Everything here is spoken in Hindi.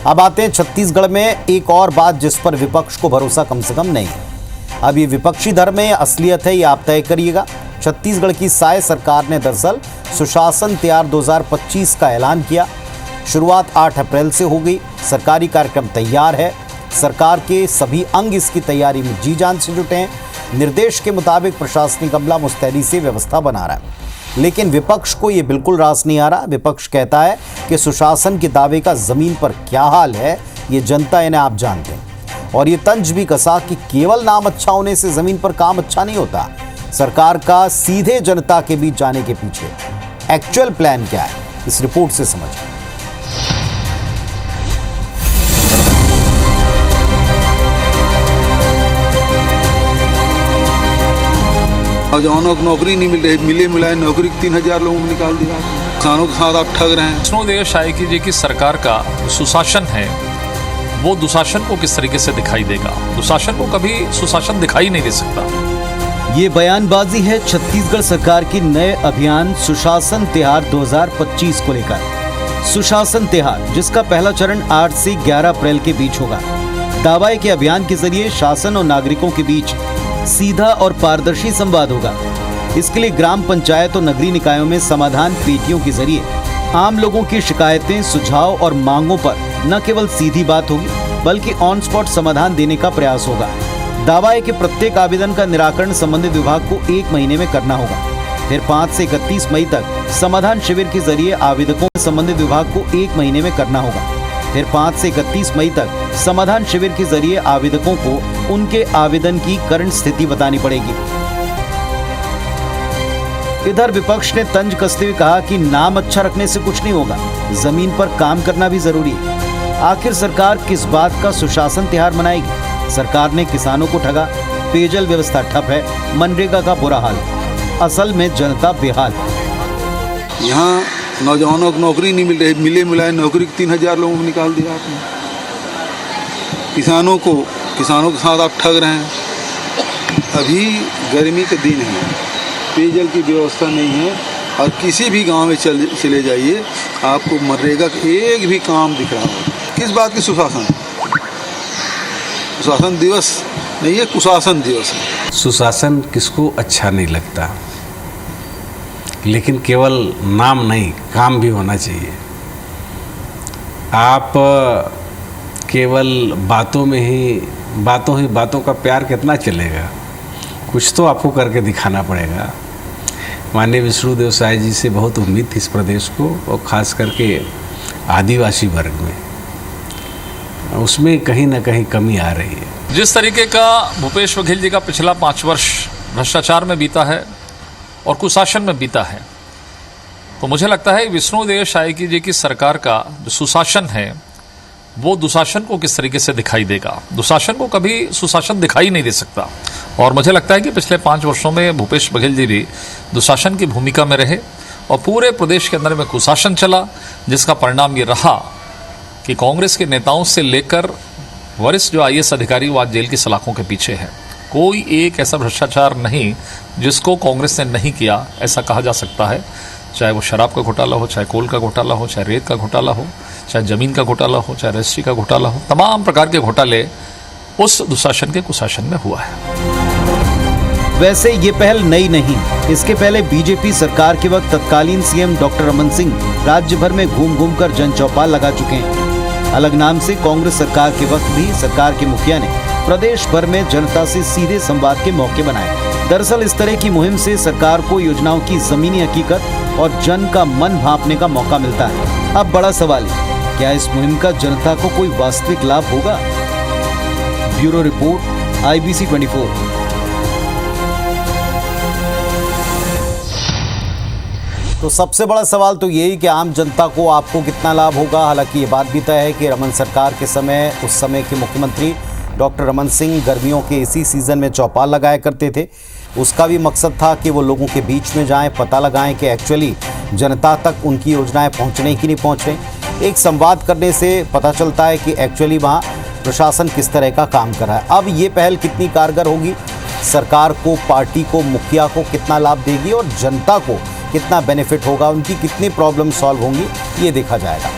अब आते हैं छत्तीसगढ़ में एक और बात जिस पर विपक्ष को भरोसा कम से कम नहीं है। अब ये विपक्षी धर्म है या असलियत है, ये आप तय करिएगा। छत्तीसगढ़ की साय सरकार ने दरअसल सुशासन त्यार 2025 का ऐलान किया। शुरुआत 8 अप्रैल से हो गई। सरकारी कार्यक्रम तैयार है। सरकार के सभी अंग इसकी तैयारी में जी जान से जुटे हैं। निर्देश के मुताबिक प्रशासनिक अमला मुस्तैदी से व्यवस्था बना रहा है, लेकिन विपक्ष को ये बिल्कुल रास नहीं आ रहा। विपक्ष कहता है कि सुशासन के दावे का जमीन पर क्या हाल है ये जनता इन्हें आप जानते हैं, और ये तंज भी कसा कि केवल नाम अच्छा होने से जमीन पर काम अच्छा नहीं होता। सरकार का सीधे जनता के बीच जाने के पीछे एक्चुअल प्लान क्या है, इस रिपोर्ट से समझिए। नौजवानों को नौकरी नहीं मिल रही, मिला है नौकरी 3000 लोगों को निकाल दिया। किसानों के साथ आप ठग रहे हैं। विष्णुदेव साय जी की सरकार का सुशासन है वो दुशासन को किस तरीके से दिखाई देगा। दुशासन को कभी सुशासन दिखाई नहीं दे सकता। ये बयानबाजी है छत्तीसगढ़ सरकार की नए अभियान सुशासन तिहार 2025 को लेकर। सुशासन तिहार जिसका पहला चरण 8 से 11 अप्रैल के बीच होगा। दावा है कि अभियान के जरिए शासन और नागरिकों के बीच सीधा और पारदर्शी संवाद होगा। इसके लिए ग्राम पंचायत और नगरीय निकायों में समाधान पेटियों के जरिए आम लोगों की शिकायतें, सुझाव और मांगों पर न केवल सीधी बात होगी बल्कि ऑन स्पॉट समाधान देने का प्रयास होगा। दावा है कि प्रत्येक आवेदन का निराकरण संबंधित विभाग को 1 महीने में करना होगा। फिर 5 से 31 मई तक समाधान शिविर के जरिए आवेदकों संबंधित विभाग को 1 महीने में करना होगा। फिर 5 से 31 मई तक समाधान शिविर के जरिए आवेदकों को उनके आवेदन की करंट स्थिति बतानी पड़ेगी। इधर विपक्ष ने तंज कसते हुए कहा कि नाम अच्छा रखने से कुछ नहीं होगा, जमीन पर काम करना भी जरूरी है। आखिर सरकार किस बात का सुशासन तिहार मनाएगी? सरकार ने किसानों को ठगा, पेयजल व्यवस्था ठप है, मनरेगा का बुरा हाल, असल में जनता बेहाल है। यहाँ नौजवानों को नौकरी नहीं मिल रही, मिला है नौकरी 3000 लोगों को निकाल दिया आपने। किसानों के साथ आप ठग रहे हैं। अभी गर्मी के दिन है, पेयजल की व्यवस्था नहीं है, और किसी भी गांव में चले जाइए आपको मनरेगा का एक भी काम दिख रहा होगा। किस बात की सुशासन है? सुशासन दिवस नहीं है, कुशासन दिवस है। सुशासन किसको अच्छा नहीं लगता, लेकिन केवल नाम नहीं काम भी होना चाहिए। आप केवल बातों का प्यार कितना चलेगा? कुछ तो आपको करके दिखाना पड़ेगा। माननीय विष्णुदेव साय जी से बहुत उम्मीद थी इस प्रदेश को, और ख़ास करके आदिवासी वर्ग में, उसमें कहीं ना कहीं कमी आ रही है। जिस तरीके का भूपेश बघेल जी का पिछला 5 वर्ष भ्रष्टाचार में बीता है और कुशासन में बीता है, तो मुझे लगता है विष्णुदेव साय जी की सरकार का जो सुशासन है वो दुशासन को किस तरीके से दिखाई देगा। दुशासन को कभी सुशासन दिखाई नहीं दे सकता, और मुझे लगता है कि पिछले 5 वर्षों में भूपेश बघेल जी भी दुशासन की भूमिका में रहे और पूरे प्रदेश के अंदर में कुशासन चला, जिसका परिणाम ये रहा कि कांग्रेस के नेताओं से लेकर वरिष्ठ जो IAS अधिकारी वो आज जेल की सलाखों के पीछे हैं। कोई एक ऐसा भ्रष्टाचार नहीं जिसको कांग्रेस ने नहीं किया, ऐसा कहा जा सकता है। चाहे वो शराब का घोटाला हो, चाहे कोल का घोटाला हो, चाहे रेत का घोटाला हो, चाहे जमीन का घोटाला हो, चाहे रजिस्ट्री का घोटाला हो, तमाम प्रकार के घोटाले उस दुशासन के कुशासन में हुआ है। वैसे ये पहल नई नहीं। इसके पहले बीजेपी सरकार के वक्त तत्कालीन सीएम डॉक्टर रमन सिंह राज्य भर में घूम घूम कर जन चौपाल लगा चुके हैं। अलग नाम से कांग्रेस सरकार के वक्त भी सरकार के मुखिया ने प्रदेश भर में जनता से सीधे संवाद के मौके बनाए। दरअसल इस तरह की मुहिम से सरकार को योजनाओं की जमीनी हकीकत और जन का मन भांपने का मौका मिलता है। अब बड़ा सवाल है, क्या इस मुहिम का जनता को कोई वास्तविक लाभ होगा? Bureau report, IBC 24। तो सबसे बड़ा सवाल तो यही कि आम जनता को आपको कितना लाभ होगा। हालांकि ये बात भी तय है कि रमन सरकार के समय उस समय के मुख्यमंत्री डॉक्टर रमन सिंह गर्मियों के इसी सीज़न में चौपाल लगाया करते थे। उसका भी मकसद था कि वो लोगों के बीच में जाएं, पता लगाएं कि एक्चुअली जनता तक उनकी योजनाएं पहुंच रही कि नहीं पहुंच रही। एक संवाद करने से पता चलता है कि एक्चुअली वहाँ प्रशासन किस तरह का काम कर रहा है। अब ये पहल कितनी कारगर होगी, सरकार को, पार्टी को, मुखिया को कितना लाभ देगी और जनता को कितना बेनिफिट होगा, उनकी कितनी प्रॉब्लम सॉल्व होंगी, ये देखा जाएगा।